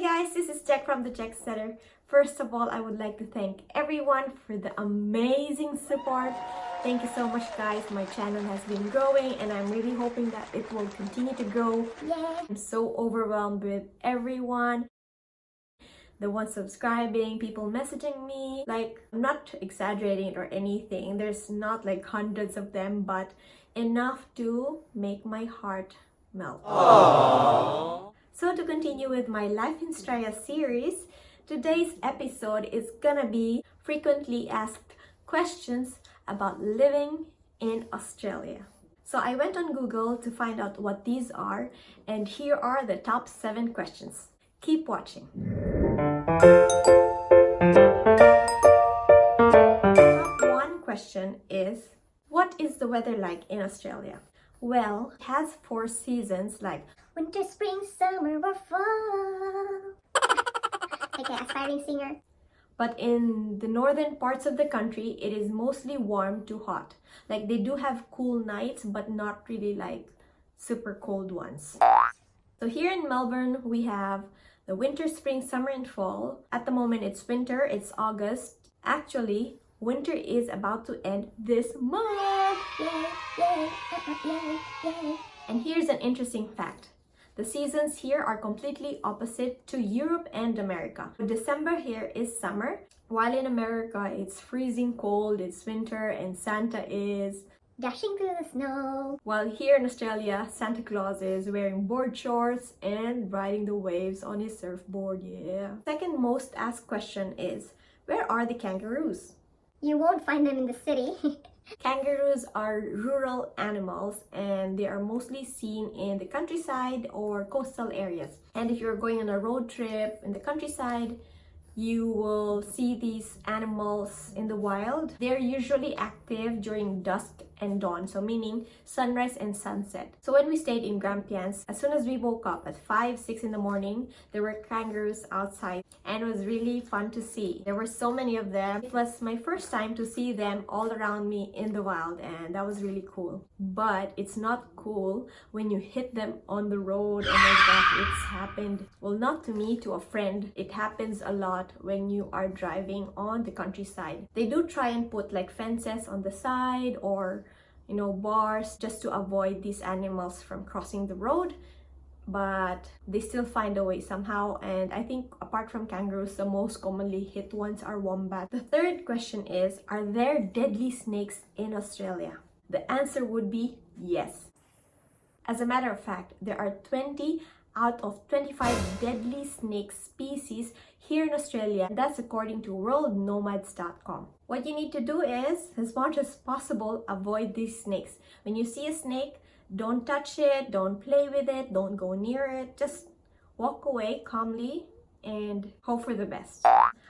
guys, this is Jeck from the Jeck Center. First of all, I would like to thank everyone for the amazing support. Thank you so much, guys. My channel has been growing and I'm really hoping that it will continue to grow. Yay! I'm so overwhelmed with everyone. The ones subscribing, people messaging me. Like, I'm not exaggerating or anything. There's not like hundreds of them, but enough to make my heart melt. Aww. So to continue with my Life in Straya series, today's episode is gonna be frequently asked questions about living in Australia. So I went on Google to find out what these are, and here are the top 7 questions. Keep watching. Top 1 question is, what is the weather like in Australia? Well, it has 4 seasons like winter, spring, summer, or fall. Like an aspiring singer. But in the northern parts of the country, it is mostly warm to hot. Like, they do have cool nights, but not really like super cold ones. So here in Melbourne, we have the winter, spring, summer, and fall. At the moment, it's winter, it's August. Actually, winter is about to end this month. Yay, yay, yay, yay. And here's an interesting fact. The seasons here are completely opposite to Europe and America. December here is summer, while in America it's freezing cold, it's winter, and Santa is dashing through the snow. While here in Australia, Santa Claus is wearing board shorts and riding the waves on his surfboard, yeah. Second most asked question is, where are the kangaroos? You won't find them in the city. Kangaroos are rural animals and they are mostly seen in the countryside or coastal areas. And if you're going on a road trip in the countryside, you will see these animals in the wild. They're usually active during dusk and dawn, so meaning sunrise and sunset. So when we stayed in Grampians, as soon as we woke up at 5-6 in the morning, there were kangaroos outside and it was really fun to see. There were so many of them. It was my first time to see them all around me in the wild and that was really cool. But it's not cool when you hit them on the road. Oh my god, it's happened. Well, not to me, to a friend. It happens a lot when you are driving on the countryside. They do try and put like fences on the side or bars just to avoid these animals from crossing the road, but they still find a way somehow. And I think apart from kangaroos, the most commonly hit ones are wombats. The third question is, are there deadly snakes in Australia? The answer would be yes. As a matter of fact, there are 20 out of 25 deadly snake species here in Australia. That's according to worldnomads.com. What you need to do is, as much as possible, avoid these snakes. When you see a snake, don't touch it, don't play with it, don't go near it. Just walk away calmly and hope for the best.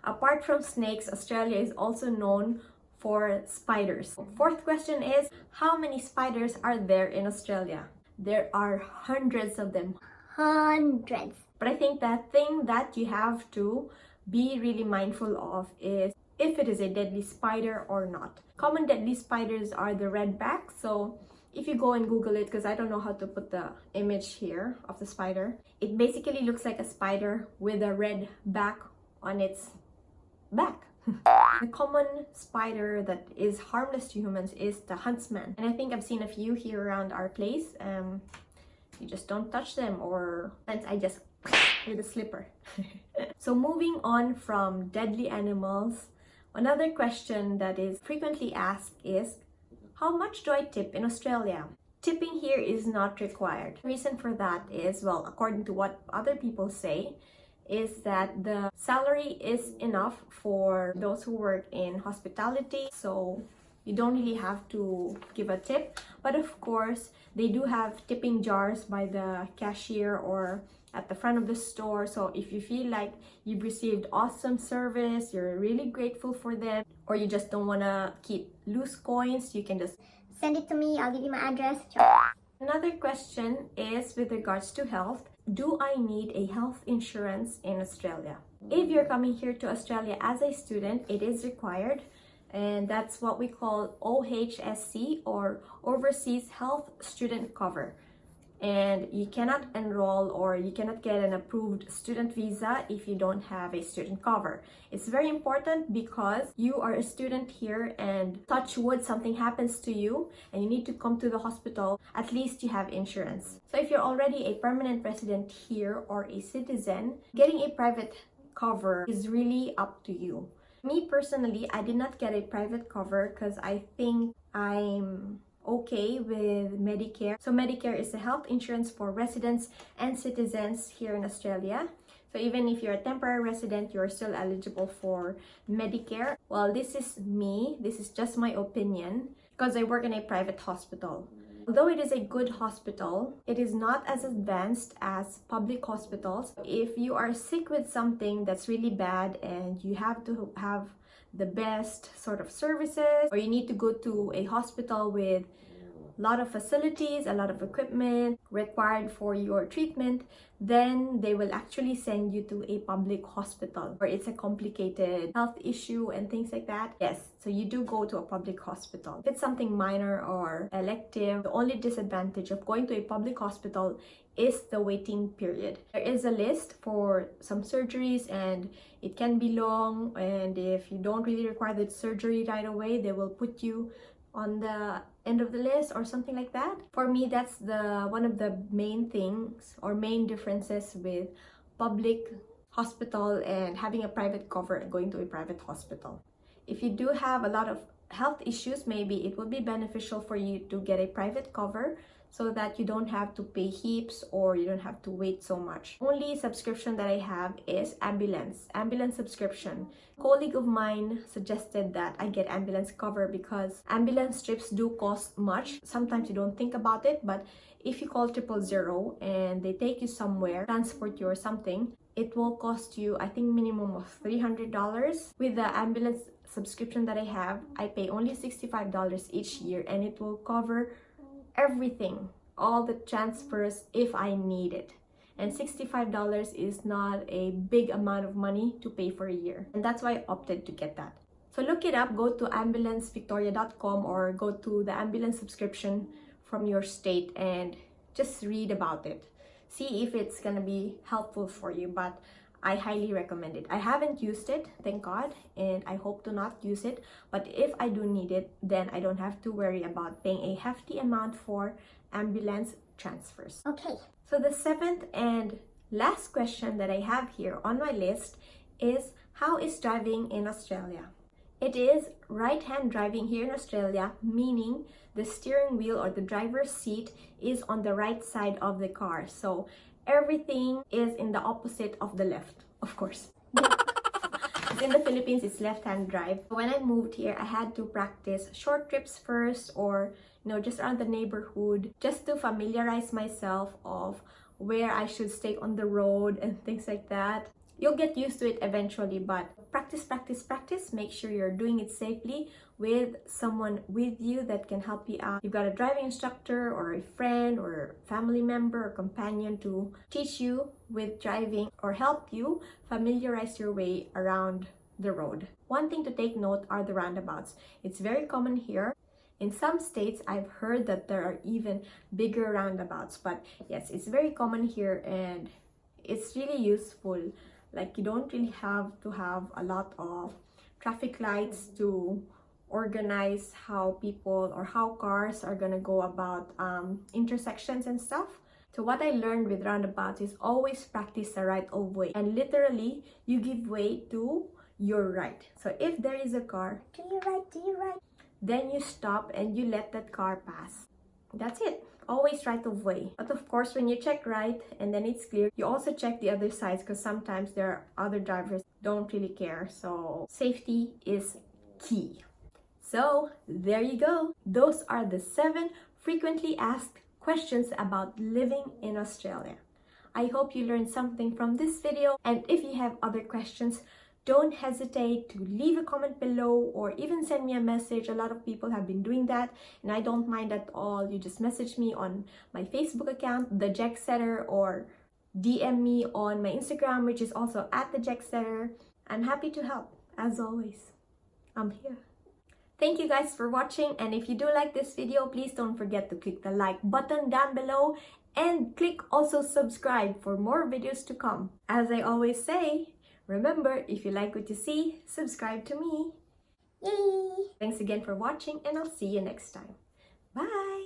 Apart from snakes, Australia is also known for spiders. Fourth question is, how many spiders are there in Australia? There are hundreds of them. Hundreds. But I think that thing that you have to be really mindful of is if it is a deadly spider or not. Common deadly spiders are the redback. So if you go and Google it, because I don't know how to put the image here of the spider, it basically looks like a spider with a red back on its back. The common spider that is harmless to humans is the huntsman. And I think I've seen a few here around our place. You just don't touch them, or I just with a slipper. So moving on from deadly animals, another question that is frequently asked is, how much do I tip in Australia? Tipping here is not required. The reason for that is, well, according to what other people say, is that the salary is enough for those who work in hospitality, so you don't really have to give a tip. But of course, they do have tipping jars by the cashier or at the front of the store. So if you feel like you've received awesome service, you're really grateful for them, or you just don't want to keep loose coins, you can just send it to me, I'll give you my address. Another question is with regards to health. Do I need a health insurance in Australia? If you're coming here to Australia as a student, it is required. And that's what we call OHSC, or Overseas Health Student Cover. and you cannot enroll or you cannot get an approved student visa if you don't have a student cover. It's very important because you are a student here, and touch wood, something happens to you and you need to come to the hospital, at least you have insurance. So if you're already a permanent resident here or a citizen, getting a private cover is really up to you. Me personally, I did not get a private cover because I think I'm okay with Medicare. So Medicare is the health insurance for residents and citizens here in Australia. So even if you're a temporary resident, you're still eligible for Medicare. Well, this is me. This is just my opinion because I work in a private hospital. Although it is a good hospital, it is not as advanced as public hospitals. If you are sick with something that's really bad and you have to have the best sort of services, or you need to go to a hospital with a lot of facilities, a lot of equipment required for your treatment, then they will actually send you to a public hospital, or it's a complicated health issue and things like that. Yes, so you do go to a public hospital. If it's something minor or elective, the only disadvantage of going to a public hospital is the waiting period. There is a list for some surgeries and it can be long, and if you don't really require the surgery right away, they will put you on the end of the list or something like that. For me, that's one of the main things or main differences with public hospital and having a private cover and going to a private hospital. If you do have a lot of health issues, maybe it would be beneficial for you to get a private cover so that you don't have to pay heaps or you don't have to wait so much. Only subscription that I have is ambulance subscription. A colleague of mine suggested that I get ambulance cover because ambulance trips do cost much. Sometimes you don't think about it, but if you call 000 and they take you somewhere, transport you or something, it will cost you, I think, minimum of $300. With the ambulance subscription that I have, I pay only $65 each year, and it will cover everything, all the transfers if I need it. And $65 is not a big amount of money to pay for a year, and that's why I opted to get that. So look it up, go to ambulancevictoria.com or go to the ambulance subscription from your state and just read about it. See if it's gonna be helpful for you, but I highly recommend it. I haven't used it, thank God, and I hope to not use it. But if I do need it, then I don't have to worry about paying a hefty amount for ambulance transfers. Okay. So the seventh and last question that I have here on my list is, how is driving in Australia? It is right-hand driving here in Australia, meaning the steering wheel or the driver's seat is on the right side of the car. So everything is in the opposite of the left, of course. In the Philippines, it's left-hand drive. When I moved here, I had to practice short trips first, or just around the neighborhood, just to familiarize myself of where I should stay on the road and things like that. You'll get used to it eventually, but practice. Make sure you're doing it safely with someone with you that can help you out. You've got a driving instructor or a friend or family member or companion to teach you with driving or help you familiarize your way around the road. One thing to take note are the roundabouts. It's very common here. In some states, I've heard that there are even bigger roundabouts, but yes, it's very common here and it's really useful. Like, you don't really have to have a lot of traffic lights to organize how people or how cars are gonna go about intersections and stuff. So what I learned with roundabouts is always practice the right of way, and literally you give way to your right. So if there is a car, Do you right? then you stop and you let that car pass. That's it. Always right of way. But of course, when you check right and then it's clear, you also check the other sides because sometimes there are other drivers don't really care. So safety is key. So there you go. Those are the 7 frequently asked questions about living in Australia. I hope you learned something from this video, and if you have other questions, don't hesitate to leave a comment below or even send me a message. A lot of people have been doing that, and I don't mind at all. You just message me on my Facebook account, the Jeck Setter, or DM me on my Instagram, which is also at the Jeck Setter. I'm happy to help, as always. I'm here. Thank you guys for watching, and if you do like this video, please don't forget to click the like button down below And click also subscribe for more videos to come. As I always say, remember, if you like what you see, subscribe to me. Yay! Thanks again for watching, and I'll see you next time. Bye!